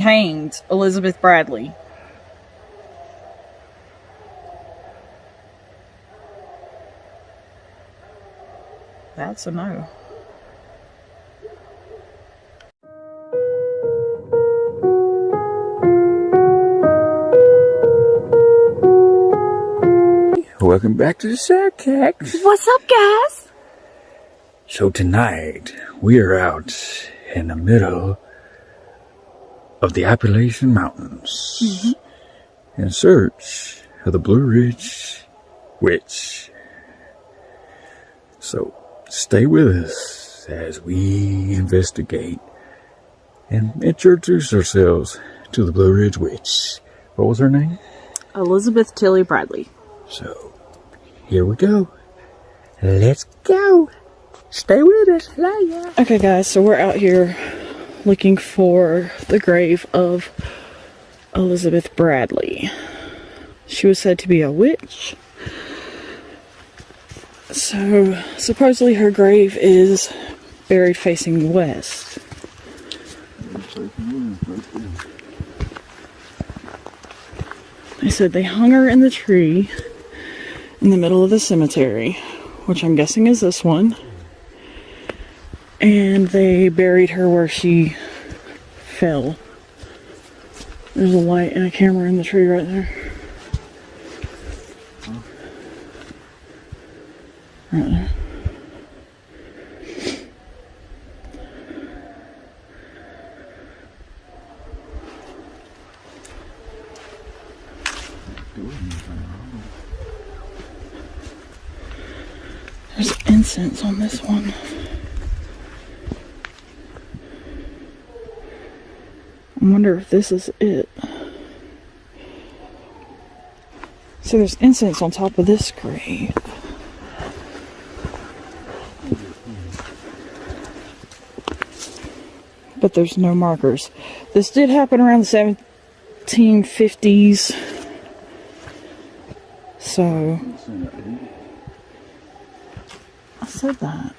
hanged Elizabeth Bradley. That's a no. Welcome back to the Circax. What's up, guys? So tonight, we are out in the middle of the Appalachian Mountains in search of the Blue Ridge Witch. So stay with us as we investigate and introduce ourselves to the Blue Ridge Witch. What was her name? Elizabeth Tilly Bradley. So, here we go. Let's go. Stay with us. Okay, guys, so we're out here looking for the grave of Elizabeth Bradley. She was said to be a witch. So, supposedly her grave is buried facing west. They said they hung her in the tree in the middle of the cemetery, which I'm guessing is this one. And they buried her where she fell. There's a light and a camera in the tree right there. Right there. There's incense on this one. I wonder if this is it. So there's incense on top of this grave. But there's no markers. This did happen around the 1750s. So I said that.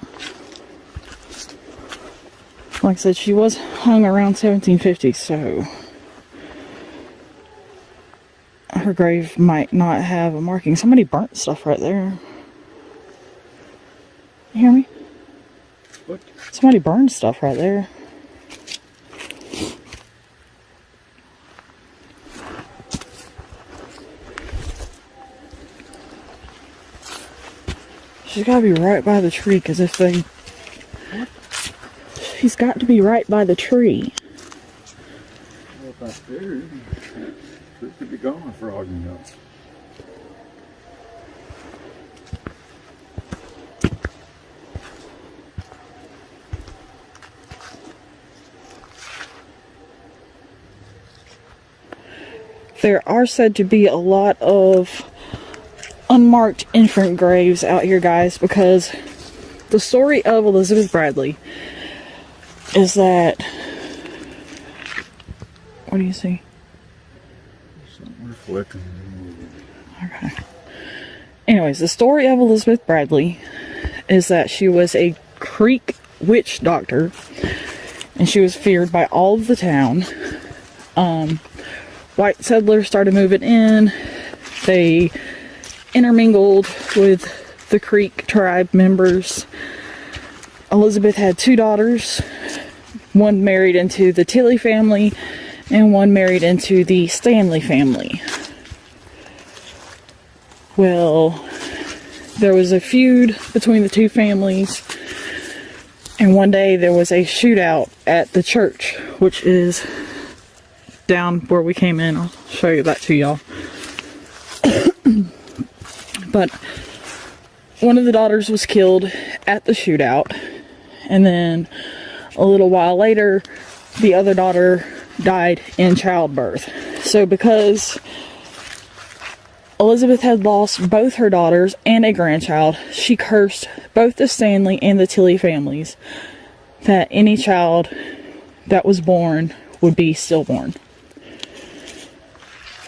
Like I said, she was hung around 1750, so her grave might not have a marking. Somebody burnt stuff right there. You hear me? What? Somebody burned stuff right there. She's gotta be right by the tree, because if they... She's got to be right by the tree. Well, if that's buried, she could be gone for all you know. There are said to be a lot of unmarked infant graves out here, guys, because the story of Elizabeth Bradley is that... What do you see? Something reflecting. Okay. Anyways, the story of Elizabeth Bradley is that she was a Creek witch doctor, and she was feared by all of the town. White settlers started moving in. They intermingled with the Creek tribe members. Elizabeth had 2 daughters. One married into the Tilly family, and one married into the Stanley family. Well, there was a feud between the 2 families, and one day there was a shootout at the church, which is down where we came in. I'll show you that to y'all. But one of the daughters was killed at the shootout, and then a little while later, the other daughter died in childbirth. So because Elizabeth had lost both her daughters and a grandchild, she cursed both the Stanley and the Tilly families that any child that was born would be stillborn.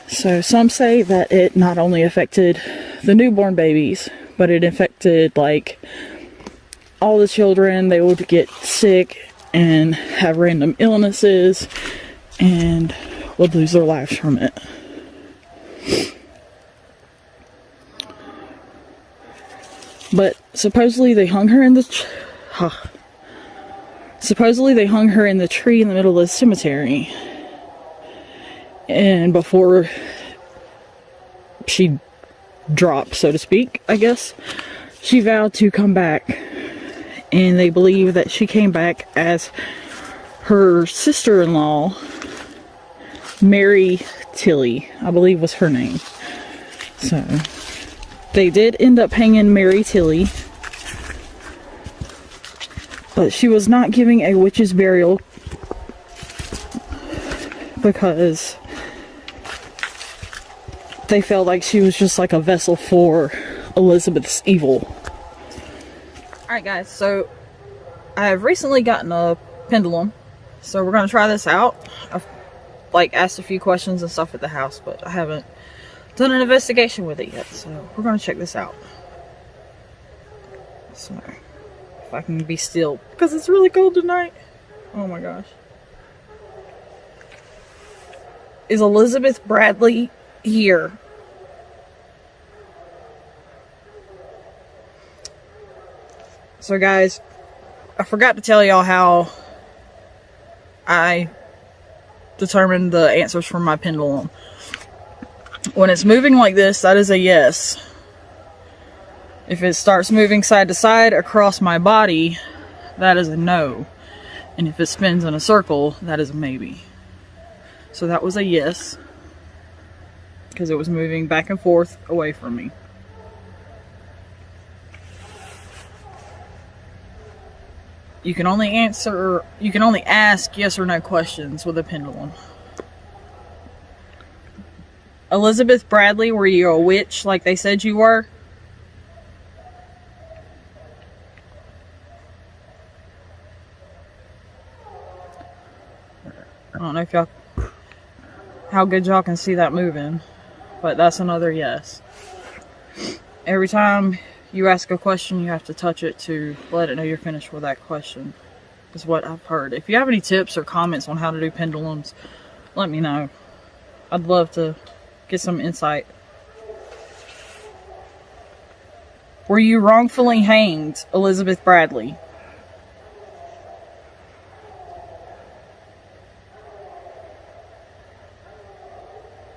So some say that it not only affected the newborn babies, but it affected like all the children. They would get sick and have random illnesses, and would lose their lives from it. But supposedly they hung her in the tree in the middle of the cemetery. And before she dropped, so to speak, I guess, she vowed to come back. And they believe that she came back as her sister-in-law, Mary Tilly, I believe was her name. So they did end up hanging Mary Tilly, but she was not giving a witch's burial because they felt like she was just like a vessel for Elizabeth's evil. Alright guys, so I have recently gotten a pendulum, so we're going to try this out. I've asked a few questions and stuff at the house, but I haven't done an investigation with it yet, so we're going to check this out. So, if I can be still, because it's really cold tonight. Oh my gosh. Is Elizabeth Bradley here? So guys, I forgot to tell y'all how I determined the answers from my pendulum. When it's moving like this, that is a yes. If it starts moving side to side across my body, that is a no. And if it spins in a circle, that is a maybe. So that was a yes, because it was moving back and forth away from me. You can only ask yes or no questions with a pendulum. Elizabeth Bradley, were you a witch like they said you were? I don't know if y'all, how good y'all can see that moving, but that's another yes. Every time you ask a question, you have to touch it to let it know you're finished with that question, is what I've heard. If you have any tips or comments on how to do pendulums, let me know. I'd love to get some insight. Were you wrongfully hanged, Elizabeth Bradley?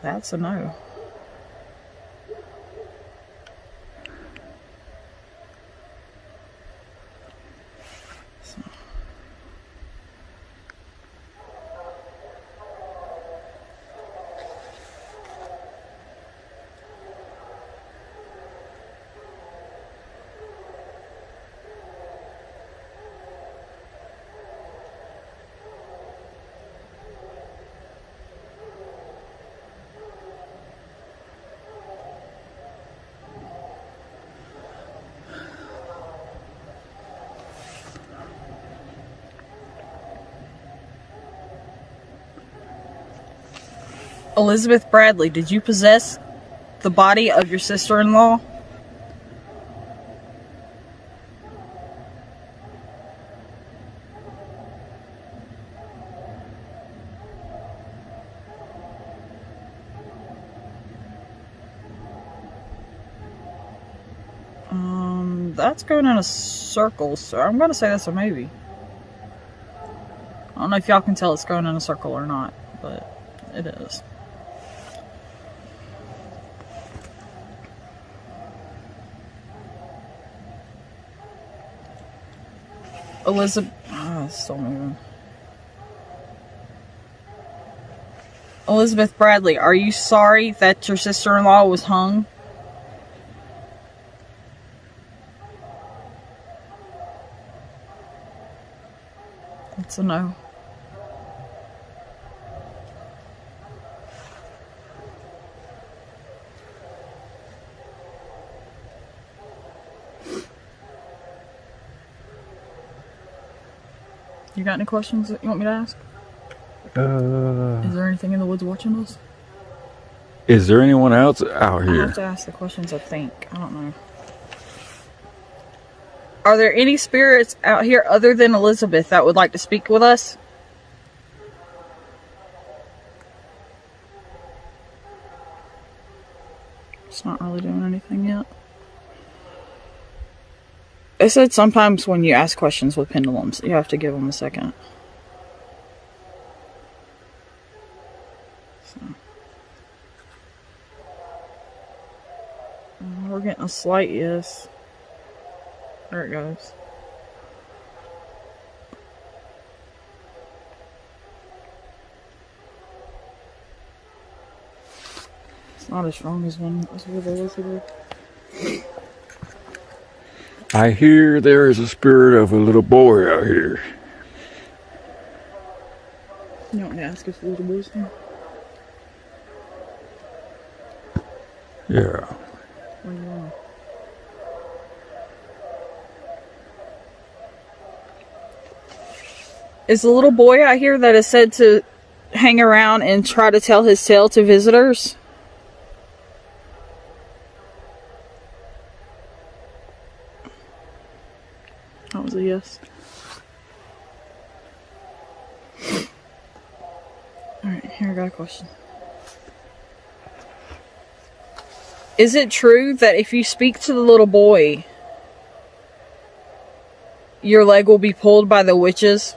That's a no. Elizabeth Bradley, did you possess the body of your sister-in-law? That's going in a circle, so I'm going to say that's a maybe. I don't know if y'all can tell it's going in a circle or not, but it is. Elizabeth, it's still moving. Elizabeth Bradley, are you sorry that your sister-in-law was hung? It's a no. You got any questions that you want me to ask? Is there anything in the woods watching us? Is there anyone else out I here? have to ask the questions, I think. I don't know. Are there any spirits out here other than Elizabeth that would like to speak with us? It's not really doing anything yet. It said sometimes when you ask questions with pendulums, you have to give them a second. So. We're getting a slight yes. There it goes. It's not as strong as one as with Elizabeth. I hear there is a spirit of a little boy out here. You want me to ask if the little boy's here? Yeah. Where you are? Is the little boy out here that is said to hang around and try to tell his tale to visitors? That was a yes. Alright, here I got a question. Is it true that if you speak to the little boy, your leg will be pulled by the witches?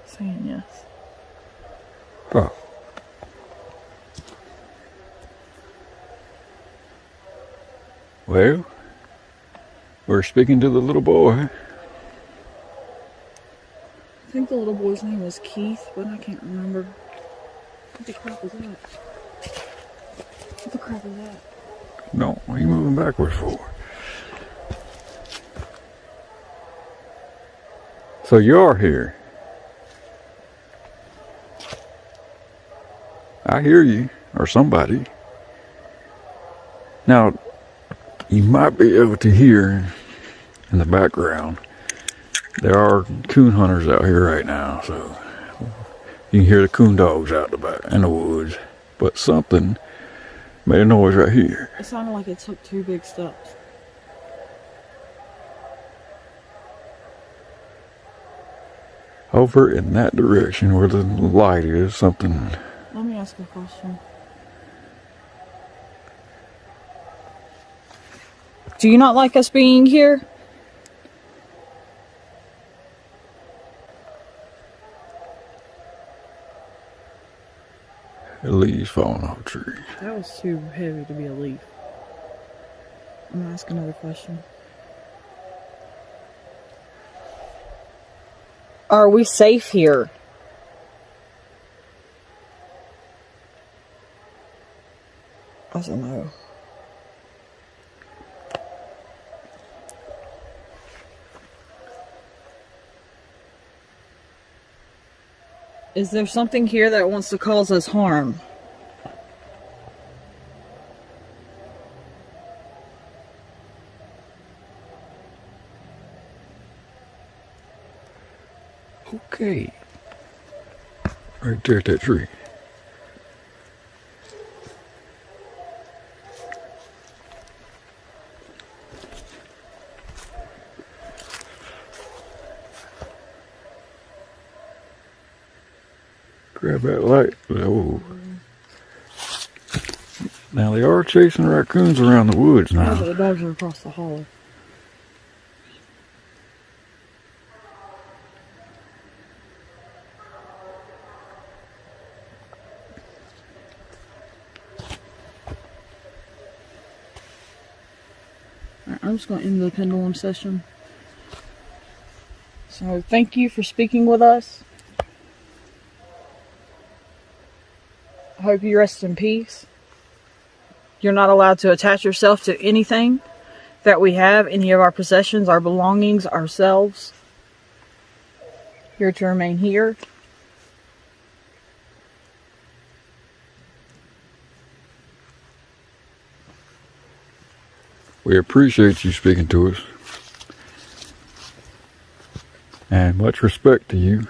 Saying yes. Huh. Well, we're speaking to the little boy. I think the little boy's name was Keith, but I can't remember. What the crap is that? What the crap is that? No, what are you moving backwards for? So you're here. I hear you, or somebody. Now, you might be able to hear in the background, there are coon hunters out here right now, so you can hear the coon dogs out the back in the woods. But something made a noise right here. It sounded like it took 2 big steps. Over in that direction where the light is, something. Let me ask a question. Do you not like us being here? The leaves falling off the tree. That was too heavy to be a leaf. I'm gonna ask another question. Are we safe here? I don't know. Is there something here that wants to cause us harm? Okay. Right there at that tree. Grab that light. Oh. Now they are chasing raccoons around the woods Yeah, now. but the dogs are across the hall. Alright, I'm just going to end the pendulum session. So thank you for speaking with us. I hope you rest in peace. You're not allowed to attach yourself to anything that we have, any of our possessions, our belongings, ourselves. You're to remain here. We appreciate you speaking to us. And much respect to you.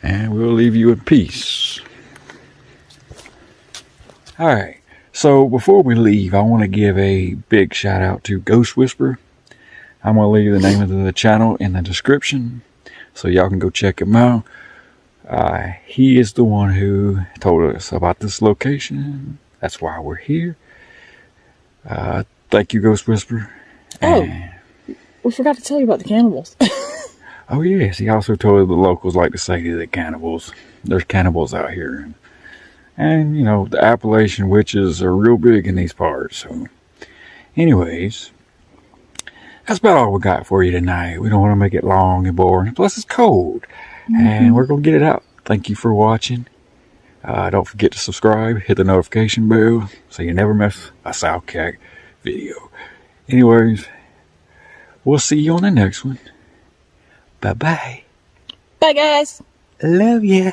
And we'll leave you in peace. Alright, so before we leave, I want to give a big shout out to Ghost Whisperer. I'm going to leave the name of the channel in the description so y'all can go check him out. He is the one who told us about this location. That's why we're here. Thank you, Ghost Whisperer. Oh, we forgot to tell you about the cannibals. Oh yes, he also told the locals like to say that cannibals. There's cannibals out here. And, you know, the Appalachian witches are real big in these parts. So, anyways, that's about all we got for you tonight. We don't want to make it long and boring. Plus, it's cold. And we're going to get it out. Thank you for watching. Don't forget to subscribe. Hit the notification bell so you never miss a Southcat video. Anyways, we'll see you on the next one. Bye-bye. Bye, guys. Love ya.